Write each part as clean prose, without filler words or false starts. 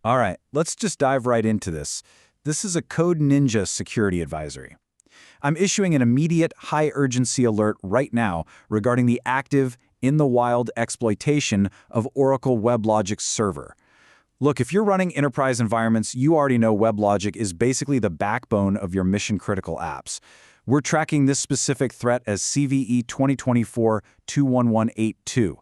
All right, let's just dive right into this. This is a Code Ninja security advisory. I'm issuing an immediate, high-urgency alert right now regarding the active, in-the-wild exploitation of Oracle WebLogic Server. Look, if you're running enterprise environments, you already know WebLogic is basically the backbone of your mission-critical apps. We're tracking this specific threat as CVE-2023-21839.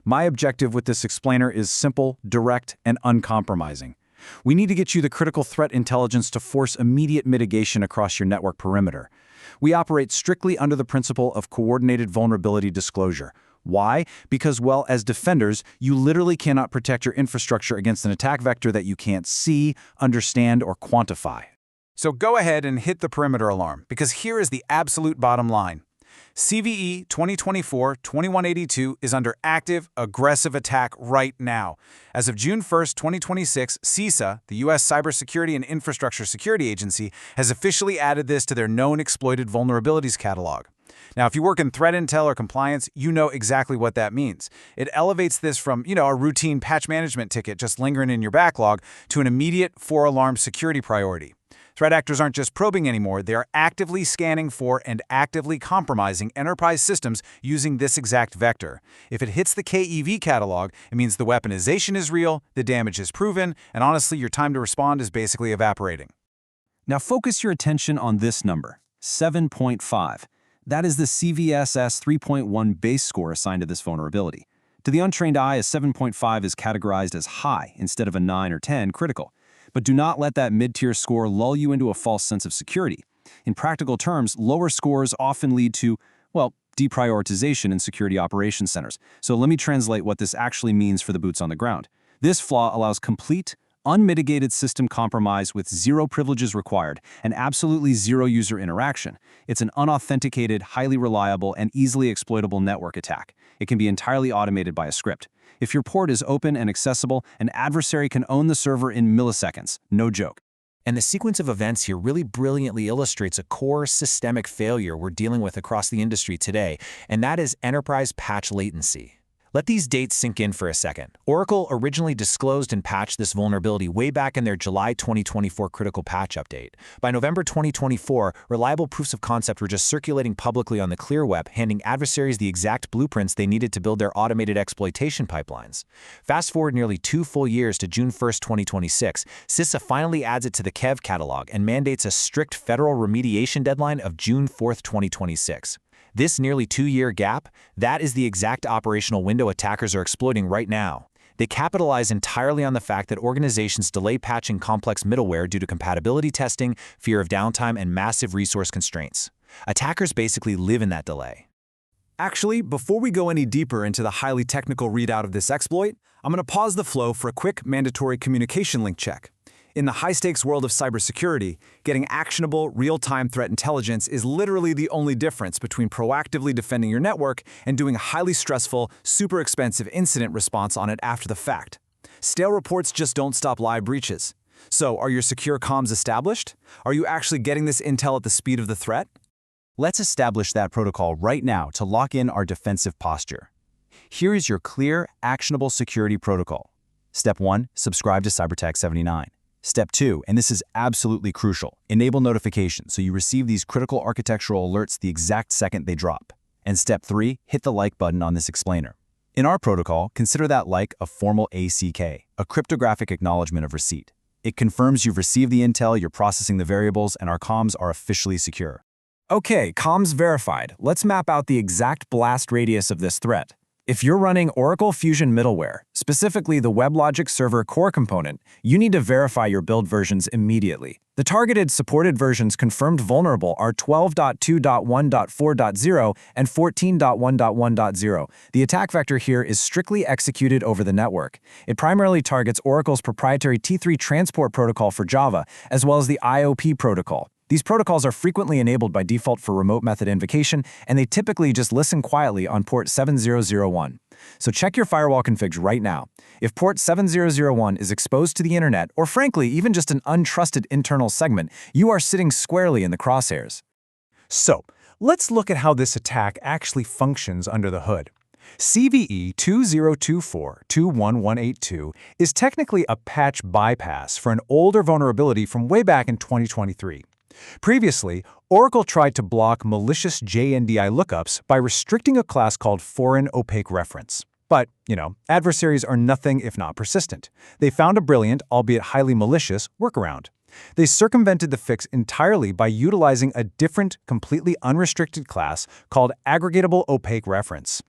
My objective with this explainer is simple, direct, and uncompromising. We need to get you the critical threat intelligence to force immediate mitigation across your network perimeter. We operate strictly under the principle of coordinated vulnerability disclosure. Why? Because, well, as defenders, you literally cannot protect your infrastructure against an attack vector that you can't see, understand, or quantify. So go ahead and hit the perimeter alarm, because here is the absolute bottom line. CVE 2024-2182 is under active, aggressive attack right now. As of June 1st, 2026, CISA, the U.S. Cybersecurity and Infrastructure Security Agency, has officially added this to their Known Exploited Vulnerabilities catalog. Now, if you work in threat intel or compliance, you know exactly what that means. It elevates this from, a routine patch management ticket just lingering in your backlog to an immediate 4-alarm security priority. Threat actors aren't just probing anymore, they are actively scanning for and actively compromising enterprise systems using this exact vector. If it hits the KEV catalog, it means the weaponization is real, the damage is proven, and honestly, your time to respond is basically evaporating. Now focus your attention on this number, 7.5. That is the CVSS 3.1 base score assigned to this vulnerability. To the untrained eye, a 7.5 is categorized as high instead of a 9 or 10 critical. But do not let that mid-tier score lull you into a false sense of security. In practical terms, lower scores often lead to, deprioritization in security operations centers. So let me translate what this actually means for the boots on the ground. This flaw allows complete, unmitigated system compromise with zero privileges required and absolutely zero user interaction. It's an unauthenticated, highly reliable, and easily exploitable network attack. It can be entirely automated by a script. If your port is open and accessible, an adversary can own the server in milliseconds. No joke. And the sequence of events here really brilliantly illustrates a core systemic failure we're dealing with across the industry today, and that is enterprise patch latency. Let these dates sink in for a second. Oracle originally disclosed and patched this vulnerability way back in their July 2024 critical patch update. By November 2024, reliable proofs of concept were just circulating publicly on the clear web, handing adversaries the exact blueprints they needed to build their automated exploitation pipelines. Fast forward nearly 2 full years to June 1st, 2026, CISA finally adds it to the KEV catalog and mandates a strict federal remediation deadline of June 4th, 2026. This nearly 2-year gap, that is the exact operational window attackers are exploiting right now. They capitalize entirely on the fact that organizations delay patching complex middleware due to compatibility testing, fear of downtime, and massive resource constraints. Attackers basically live in that delay. Actually, before we go any deeper into the highly technical readout of this exploit, I'm going to pause the flow for a quick mandatory communication link check. In the high-stakes world of cybersecurity, getting actionable, real-time threat intelligence is literally the only difference between proactively defending your network and doing a highly stressful, super expensive incident response on it after the fact. Stale reports just don't stop live breaches. So, are your secure comms established? Are you actually getting this intel at the speed of the threat? Let's establish that protocol right now to lock in our defensive posture. Here is your clear, actionable security protocol. Step 1, subscribe to CyberTech 79. Step 2, and this is absolutely crucial, enable notifications so you receive these critical architectural alerts the exact second they drop. And Step 3, hit the like button on this explainer. In our protocol, consider that like a formal ACK, a cryptographic acknowledgement of receipt. It confirms you've received the intel, you're processing the variables, and our comms are officially secure. Okay, comms verified. Let's map out the exact blast radius of this threat. If you're running Oracle Fusion middleware, specifically the WebLogic Server core component, you need to verify your build versions immediately. The targeted supported versions confirmed vulnerable are 12.2.1.4.0 and 14.1.1.0. The attack vector here is strictly executed over the network. It primarily targets Oracle's proprietary T3 transport protocol for Java, as well as the IIOP protocol. These protocols are frequently enabled by default for remote method invocation, and they typically just listen quietly on port 7001. So check your firewall configs right now. If port 7001 is exposed to the internet, or frankly, even just an untrusted internal segment, you are sitting squarely in the crosshairs. So, let's look at how this attack actually functions under the hood. CVE-2024-21182 is technically a patch bypass for an older vulnerability from way back in 2023. Previously, Oracle tried to block malicious JNDI lookups by restricting a class called foreign opaque reference. But, adversaries are nothing if not persistent. They found a brilliant, albeit highly malicious, workaround. They circumvented the fix entirely by utilizing a different, completely unrestricted class called AggregatableOpaqueReference.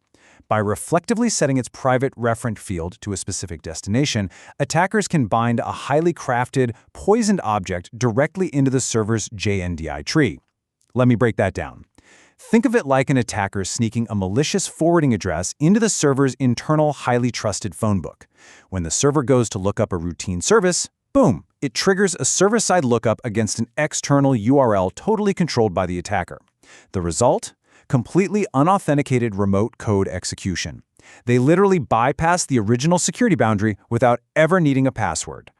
By reflectively setting its private referent field to a specific destination, attackers can bind a highly crafted, poisoned object directly into the server's JNDI tree. Let me break that down. Think of it like an attacker sneaking a malicious forwarding address into the server's internal, highly trusted phone book. When the server goes to look up a routine service, boom, it triggers a server-side lookup against an external URL totally controlled by the attacker. The result? Completely unauthenticated remote code execution. They literally bypass the original security boundary without ever needing a password.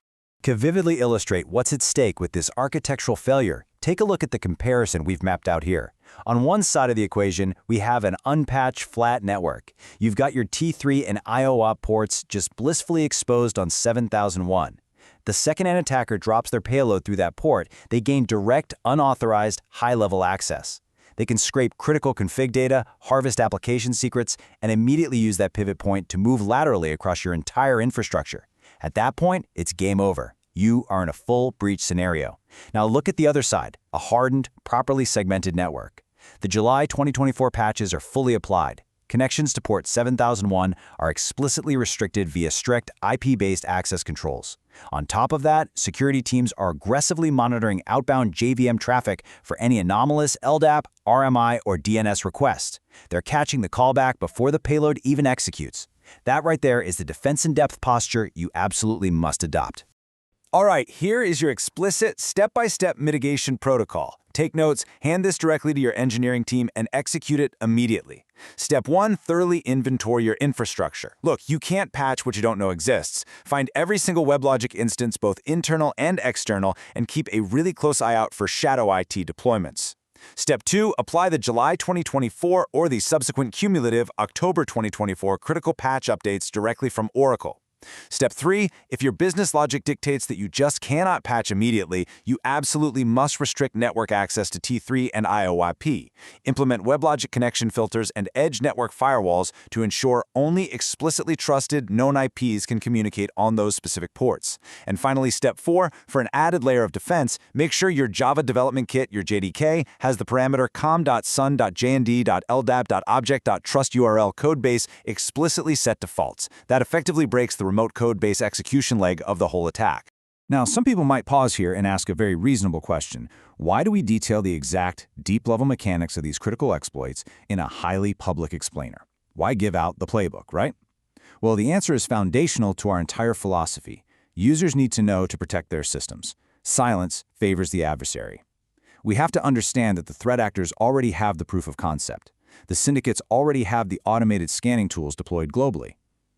To vividly illustrate what's at stake with this architectural failure, take a look at the comparison we've mapped out here. On one side of the equation, we have an unpatched flat network. You've got your T3 and IIOP ports just blissfully exposed on 7001. The second an attacker drops their payload through that port, they gain direct, unauthorized, high-level access. They can scrape critical config data, harvest application secrets, and immediately use that pivot point to move laterally across your entire infrastructure. At that point, it's game over. You are in a full breach scenario. Now look at the other side, a hardened, properly segmented network. The July 2024 patches are fully applied. Connections to port 7001 are explicitly restricted via strict IP-based access controls. On top of that, security teams are aggressively monitoring outbound JVM traffic for any anomalous LDAP, RMI, or DNS requests. They're catching the callback before the payload even executes. That right there is the defense-in-depth posture you absolutely must adopt. All right, here is your explicit step-by-step mitigation protocol. Take notes, hand this directly to your engineering team, and execute it immediately. Step 1, thoroughly inventory your infrastructure. Look, you can't patch what you don't know exists. Find every single WebLogic instance, both internal and external, and keep a really close eye out for shadow IT deployments. Step 2, apply the July 2024 or the subsequent cumulative October 2024 critical patch updates directly from Oracle. Step 3, if your business logic dictates that you just cannot patch immediately, you absolutely must restrict network access to T3 and IIOP. Implement WebLogic connection filters and edge network firewalls to ensure only explicitly trusted known IPs can communicate on those specific ports. And finally, Step 4, for an added layer of defense, make sure your Java development kit, your JDK, has the parameter com.sun.jnd.ldap.object.trust_URL codebase explicitly set to false. That effectively breaks the remote code base execution leg of the whole attack. Now, some people might pause here and ask a very reasonable question. Why do we detail the exact, deep-level mechanics of these critical exploits in a highly public explainer? Why give out the playbook, right? Well, the answer is foundational to our entire philosophy. Users need to know to protect their systems. Silence favors the adversary. We have to understand that the threat actors already have the proof of concept. The syndicates already have the automated scanning tools deployed globally.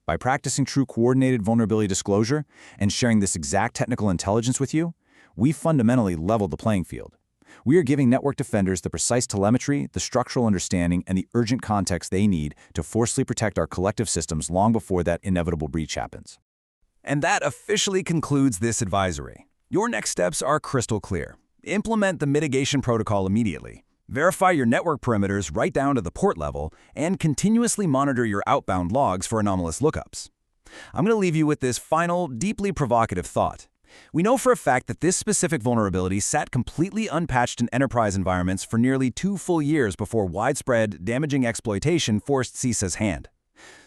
By practicing true coordinated vulnerability disclosure and sharing this exact technical intelligence with you, we fundamentally leveled the playing field. We are giving network defenders the precise telemetry, the structural understanding, and the urgent context they need to forcefully protect our collective systems long before that inevitable breach happens. And that officially concludes this advisory. Your next steps are crystal clear. Implement the mitigation protocol immediately. Verify your network perimeters right down to the port level, and continuously monitor your outbound logs for anomalous lookups. I'm going to leave you with this final, deeply provocative thought. We know for a fact that this specific vulnerability sat completely unpatched in enterprise environments for nearly 2 full years before widespread, damaging exploitation forced CISA's hand.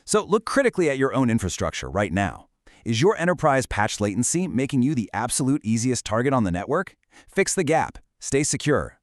So look critically at your own infrastructure right now. Is your enterprise patch latency making you the absolute easiest target on the network? Fix the gap, stay secure,